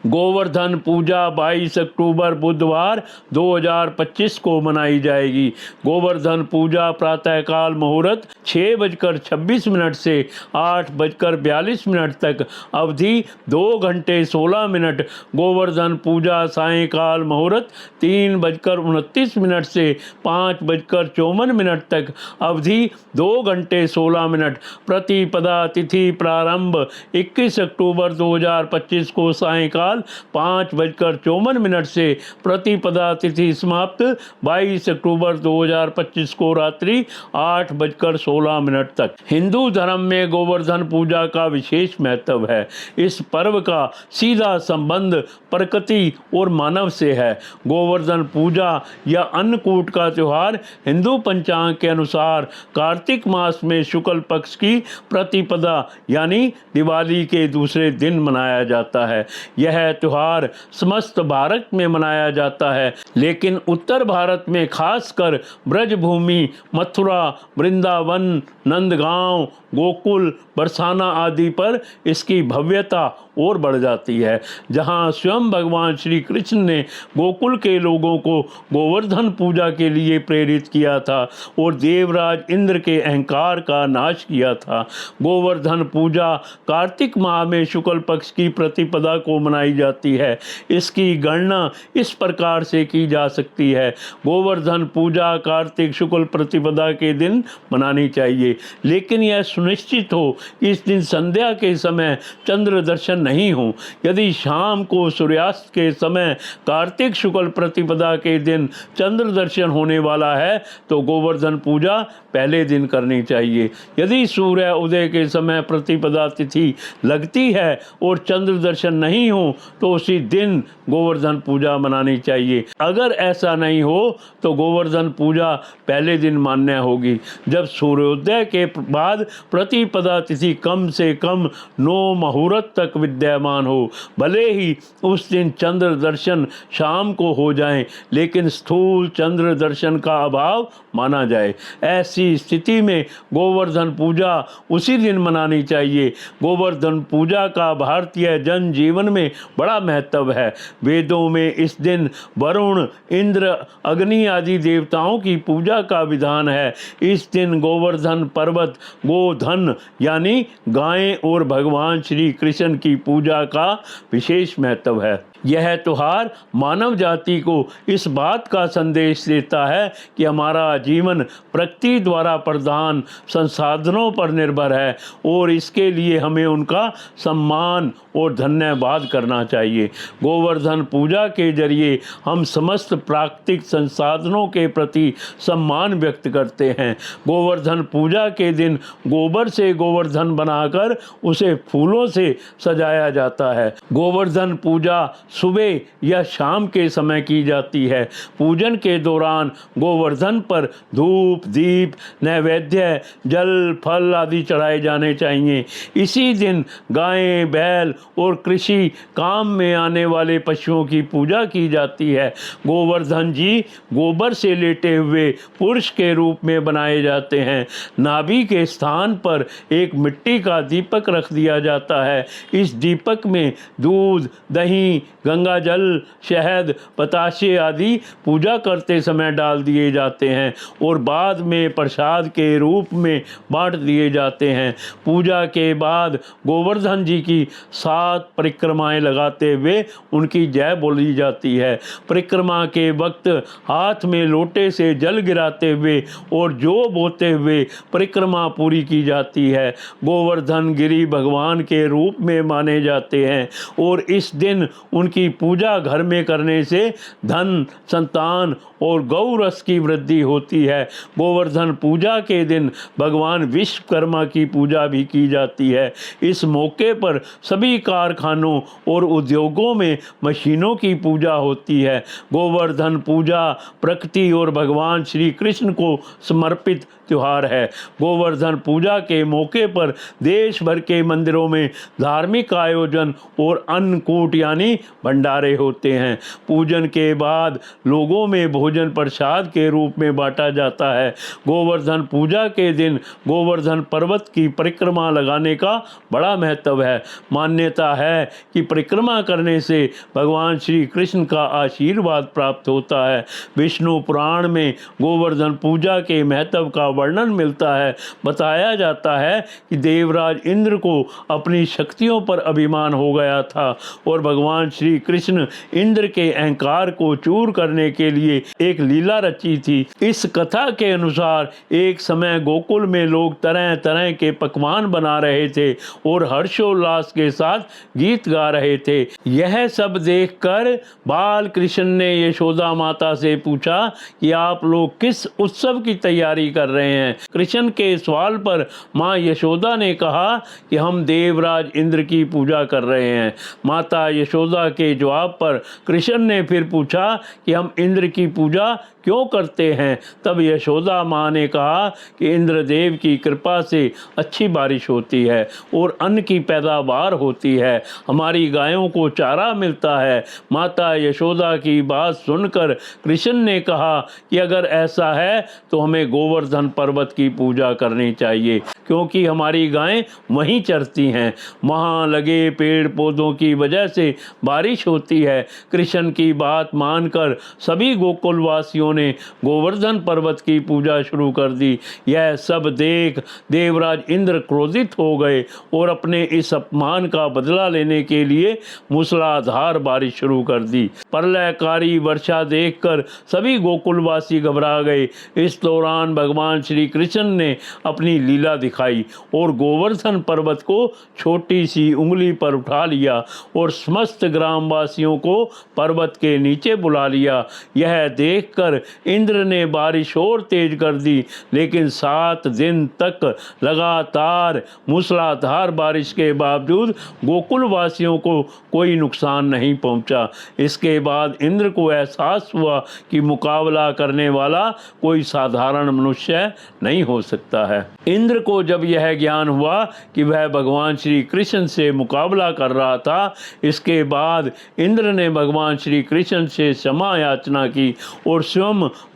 गोवर्धन पूजा 22 अक्टूबर बुधवार 2025 को मनाई जाएगी। गोवर्धन पूजा प्रातःकाल मुहूर्त 6:26 से 8:42 तक, अवधि 2 घंटे 16 मिनट। गोवर्धन पूजा सायंकाल मुहूर्त 3:29 से 5:54 तक, अवधि 2 घंटे 16 मिनट। प्रतिपदा तिथि प्रारंभ 21 अक्टूबर 2025 को सायंकाल 5:54 से, प्रतिपदा तिथि समाप्त 22 अक्टूबर 2025 को रात्रि 8:16 तक। हिंदू धर्म में गोवर्धन पूजा का विशेष महत्व है। इस पर्व का सीधा संबंध प्रकृति और मानव से है। गोवर्धन पूजा या अन्नकूट का त्योहार हिंदू पंचांग के अनुसार कार्तिक मास में शुक्ल पक्ष की प्रतिपदा यानी दिवाली के दूसरे दिन मनाया जाता है। यह त्योहार समस्त भारत में मनाया जाता है, लेकिन उत्तर भारत में खासकर ब्रजभूमि, मथुरा, वृंदावन, नंदगांव, गोकुल, बरसाना आदि पर इसकी भव्यता और बढ़ जाती है। जहां स्वयं भगवान श्री कृष्ण ने गोकुल के लोगों को गोवर्धन पूजा के लिए प्रेरित किया था और देवराज इंद्र के अहंकार का नाश किया था। गोवर्धन पूजा कार्तिक माह में शुक्ल पक्ष की प्रतिपदा को मनाई जाती है। इसकी गणना इस प्रकार से की जा सकती है। गोवर्धन पूजा कार्तिक शुक्ल प्रतिपदा के दिन मनानी चाहिए, लेकिन यह सुनिश्चित हो कि इस दिन संध्या के समय चंद्र दर्शन नहीं हो। यदि शाम को सूर्यास्त के समय कार्तिक शुक्ल प्रतिपदा के दिन चंद्र दर्शन होने वाला है तो गोवर्धन पूजा पहले दिन करनी चाहिए। यदि सूर्य उदय के समय प्रतिपदा तिथि लगती है और चंद्र दर्शन नहीं हो तो उसी दिन गोवर्धन पूजा मनानी चाहिए। अगर ऐसा नहीं हो तो गोवर्धन पूजा पहले दिन मान्य होगी। जब सूर्योदय के बाद प्रतिपदा तिथि कम से कम 9 मुहूर्त तक विद्यमान हो। भले ही उस दिन चंद्र दर्शन शाम को हो जाए, लेकिन स्थूल चंद्र दर्शन का अभाव माना जाए। ऐसी स्थिति में गोवर्धन पूजा उसी दिन मनानी चाहिए। गोवर्धन पूजा का भारतीय जन जीवन में बड़ा महत्व है। वेदों में इस दिन वरुण, इंद्र, अग्नि आदि देवताओं की पूजा का विधान है। इस दिन गोवर्धन पर्वत, गोधन यानी गायें और भगवान श्री कृष्ण की पूजा का विशेष महत्व है। यह त्योहार मानव जाति को इस बात का संदेश देता है कि हमारा जीवन प्रकृति द्वारा प्रदान संसाधनों पर निर्भर है और इसके लिए हमें उनका सम्मान और धन्यवाद करना चाहिए। गोवर्धन पूजा के जरिए हम समस्त प्राकृतिक संसाधनों के प्रति सम्मान व्यक्त करते हैं। गोवर्धन पूजा के दिन गोबर से गोवर्धन बनाकर उसे फूलों से सजाया जाता है। गोवर्धन पूजा सुबह या शाम के समय की जाती है। पूजन के दौरान गोवर्धन पर धूप, दीप, नैवेद्य, जल, फल आदि चढ़ाए जाने चाहिए। इसी दिन गायें, बैल और कृषि काम में आने वाले पशुओं की पूजा की जाती है। गोवर्धन जी गोबर से लेटे हुए पुरुष के रूप में बनाए जाते हैं। नाभि के स्थान पर एक मिट्टी का दीपक रख दिया जाता है। इस दीपक में दूध, दही, गंगा जल, शहद, बताशे आदि पूजा करते समय डाल दिए जाते हैं और बाद में प्रसाद के रूप में बांट दिए जाते हैं। पूजा के बाद गोवर्धन जी की 7 परिक्रमाएं लगाते हुए उनकी जय बोली जाती है। परिक्रमा के वक्त हाथ में लोटे से जल गिराते हुए और जो बोते हुए परिक्रमा पूरी की जाती है। गोवर्धन गिरी भगवान के रूप में माने जाते हैं और इस दिन उनकी पूजा घर में करने से धन, संतान और गौ रस की वृद्धि होती है। गोवर्धन पूजा के दिन भगवान विश्वकर्मा की पूजा भी की जाती है। इस मौके पर सभी कारखानों और उद्योगों में मशीनों की पूजा होती है। गोवर्धन पूजा प्रकृति और भगवान श्री कृष्ण को समर्पित त्यौहार है। गोवर्धन पूजा के मौके पर देश भर के मंदिरों में धार्मिक आयोजन और अन्नकूट यानी भंडारे होते हैं। पूजन के बाद लोगों में भोजन प्रसाद के रूप में बांटा जाता है। गोवर्धन पूजा के दिन गोवर्धन पर्वत की परिक्रमा लगाने का बड़ा महत्व है। मान्यता है कि परिक्रमा करने से भगवान श्री कृष्ण का आशीर्वाद प्राप्त होता है। विष्णु पुराण में गोवर्धन पूजा के महत्व का वर्णन मिलता है। बताया जाता है कि देवराज इंद्र को अपनी शक्तियों पर अभिमान हो गया था और भगवान श्री कृष्ण इंद्र के अहंकार को चूर करने के लिए एक लीला रची थी। इस कथा के अनुसार एक समय गोकुल में लोग तरह तरह के पकवान बना रहे थे और हर्षोल्लास के साथ गीत गा रहे थे। यह सब देखकर बाल कृष्ण ने यशोदा माता से पूछा कि आप लोग किस उत्सव की तैयारी कर रहे हैं। कृष्ण के सवाल पर माँ यशोदा ने कहा कि हम देवराज इंद्र की पूजा कर रहे हैं। माता यशोदा के जवाब पर कृष्ण ने फिर पूछा कि हम इंद्र की पूजा क्यों करते हैं। तब यशोदा माँ ने कहा कि इंद्रदेव की कृपा से अच्छी बारिश होती है और अन्न की पैदावार होती है, हमारी गायों को चारा मिलता है। माता यशोदा की बात सुनकर कृष्ण ने कहा कि अगर ऐसा है तो हमें गोवर्धन पर्वत की पूजा करनी चाहिए, क्योंकि हमारी गायें वहीं चरती हैं। वहाँ लगे पेड़ पौधों की वजह से बारिश होती है। कृष्ण की बात मानकर सभी गोकुलवासियों ने गोवर्धन पर्वत की पूजा शुरू कर दी। यह सब देख देवराज इंद्र क्रोधित हो गए और अपने इस अपमान का बदला लेने के लिए मूसलाधार बारिश शुरू कर दी। प्रलयकारी वर्षा देखकर सभी गोकुलवासी घबरा गए। इस दौरान भगवान श्री कृष्ण ने अपनी लीला दिखाई और गोवर्धन पर्वत को छोटी सी उंगली पर उठा लिया और समस्त ग्रामवासियों को पर्वत के नीचे बुला लिया। यह देखकर इंद्र ने बारिश और तेज कर दी, लेकिन 7 दिन तक लगातार मूसलाधार बारिश के बावजूद गोकुलवासियों को कोई नुकसान नहीं पहुंचा। इसके बाद इंद्र को एहसास हुआ कि मुकाबला करने वाला कोई साधारण मनुष्य नहीं हो सकता है। इंद्र को जब यह ज्ञान हुआ कि वह भगवान श्री कृष्ण से मुकाबला कर रहा था, इसके बाद इंद्र ने भगवान श्री कृष्ण से क्षमा याचना की और स्वयं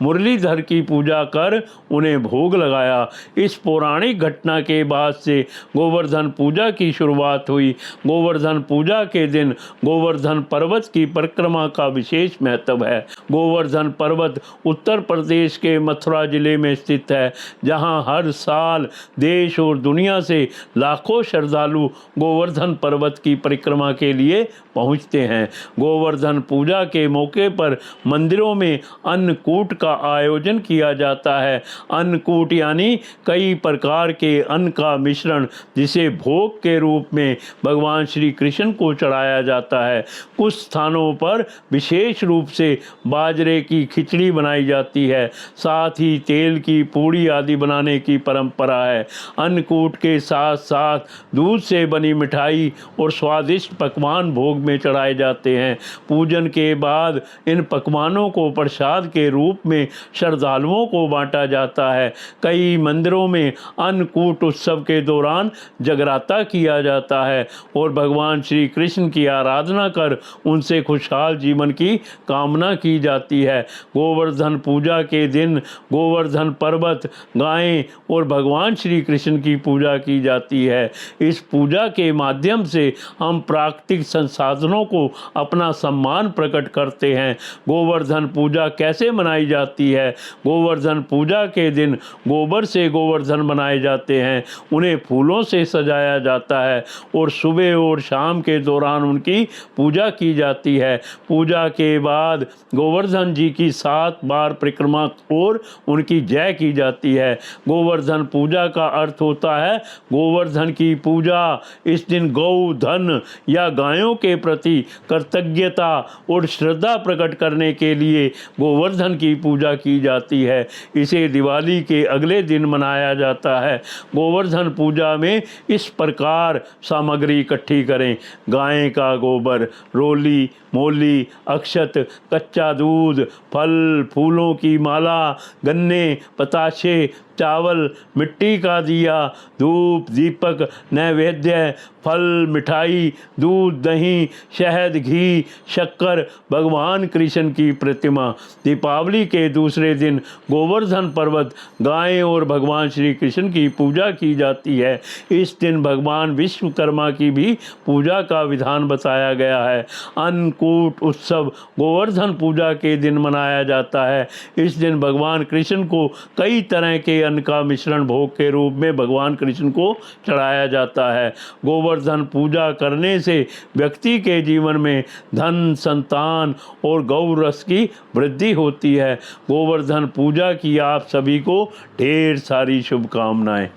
मुरलीधर की पूजा कर उन्हें भोग लगाया। इस पौराणिक घटना के बाद से गोवर्धन पूजा की शुरुआत हुई। गोवर्धन पूजा के दिन गोवर्धन पर्वत की परिक्रमा का विशेष महत्व है। गोवर्धन पर्वत उत्तर प्रदेश के मथुरा जिले में स्थित है, जहां हर साल देश और दुनिया से लाखों श्रद्धालु गोवर्धन पर्वत की परिक्रमा के लिए पहुंचते हैं। गोवर्धन पूजा के मौके पर मंदिरों में अन्नकूट का आयोजन किया जाता है। अन्नकूट यानी कई प्रकार के अन्न का मिश्रण, जिसे भोग के रूप में भगवान श्री कृष्ण को चढ़ाया जाता है। कुछ स्थानों पर विशेष रूप से बाजरे की खिचड़ी बनाई जाती है, साथ ही तेल की पूड़ी आदि बनाने की परंपरा है। अन्नकूट के साथ साथ दूध से बनी मिठाई और स्वादिष्ट पकवान भोग में चढ़ाए जाते हैं। पूजन के बाद इन पकवानों को प्रसाद के रूप में श्रद्धालुओं को बांटा जाता है। कई मंदिरों में अन्नकूट उत्सव के दौरान जगराता किया जाता है और भगवान श्री कृष्ण की आराधना कर उनसे खुशहाल जीवन की कामना की जाती है। गोवर्धन पूजा के दिन गोवर्धन पर्वत, गायें और भगवान श्री कृष्ण की पूजा की जाती है। इस पूजा के माध्यम से हम प्राकृतिक संसाधनों को अपना सम्मान प्रकट करते हैं। गोवर्धन पूजा कैसे मनाई जाती है? गोवर्धन पूजा के दिन गोबर से गोवर्धन बनाए जाते हैं, उन्हें फूलों से सजाया जाता है और सुबह और शाम के दौरान उनकी पूजा की जाती है। पूजा के बाद गोवर्धन जी की 7 बार परिक्रमा और उनकी जय की जाती है। गोवर्धन पूजा का अर्थ होता है गोवर्धन की पूजा। इस दिन गौ धन या गायों के प्रति कृतज्ञता और श्रद्धा प्रकट करने के लिए गोवर्धन गोवर्धन की पूजा की जाती है। इसे दिवाली के अगले दिन मनाया जाता है। गोवर्धन पूजा में इस प्रकार सामग्री इकट्ठी करें: गाय का गोबर, रोली, मोली, अक्षत, कच्चा दूध, फल फूलों की माला, गन्ने, पताशे, चावल, मिट्टी का दिया, धूप, दीपक, नैवेद्य, फल, मिठाई, दूध, दही, शहद, घी, शक्कर, भगवान कृष्ण की प्रतिमा। दीपावली के दूसरे दिन गोवर्धन पर्वत, गाय और भगवान श्री कृष्ण की पूजा की जाती है। इस दिन भगवान विश्वकर्मा की भी पूजा का विधान बताया गया है। अन्नकूट उत्सव गोवर्धन पूजा के दिन मनाया जाता है। इस दिन भगवान कृष्ण को कई तरह के अन्न का मिश्रण भोग के रूप में भगवान कृष्ण को चढ़ाया जाता है। गोवर्धन पूजा करने से व्यक्ति के जीवन में धन, संतान और गौ रस की वृद्धि होती है। गोवर्धन पूजा की आप सभी को ढेर सारी शुभकामनाएं।